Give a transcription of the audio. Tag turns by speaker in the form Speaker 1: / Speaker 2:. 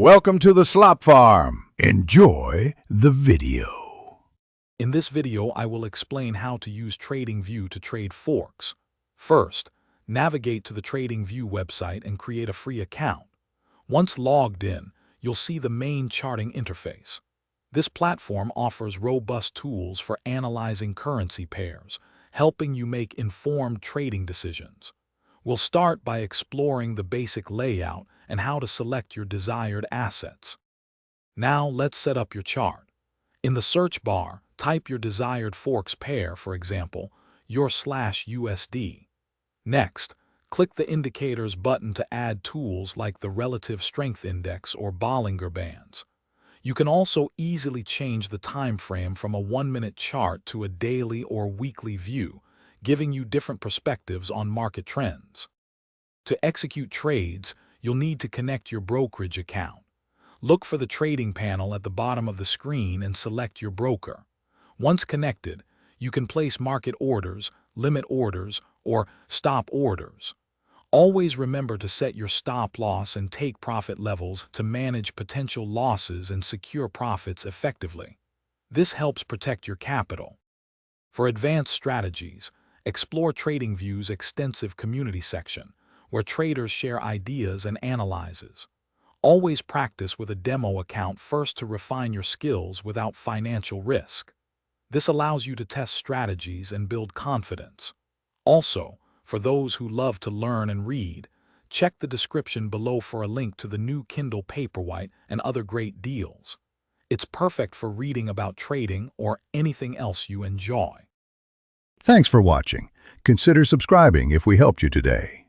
Speaker 1: Welcome to the Slop Farm. Enjoy the video.
Speaker 2: In this video, I will explain how to use TradingView to trade Forex. First, navigate to the TradingView website and create a free account. Once logged in, you'll see the main charting interface. This platform offers robust tools for analyzing currency pairs, helping you make informed trading decisions. We'll start by exploring the basic layout and how to select your desired assets. Now let's set up your chart. In the search bar, type your desired Forex pair, for example, your/USD. Next, click the Indicators button to add tools like the Relative Strength Index or Bollinger Bands. You can also easily change the time frame from a 1-minute chart to a daily or weekly view, giving you different perspectives on market trends. To execute trades, you'll need to connect your brokerage account. Look for the trading panel at the bottom of the screen and select your broker. Once connected, you can place market orders, limit orders, or stop orders. Always remember to set your stop loss and take profit levels to manage potential losses and secure profits effectively. This helps protect your capital. For advanced strategies, explore TradingView's extensive community section, where traders share ideas and analyses. Always practice with a demo account first to refine your skills without financial risk. This allows you to test strategies and build confidence. Also, for those who love to learn and read, check the description below for a link to the new Kindle Paperwhite and other great deals. It's perfect for reading about trading or anything else you enjoy.
Speaker 1: Thanks for watching. Consider subscribing if we helped you today.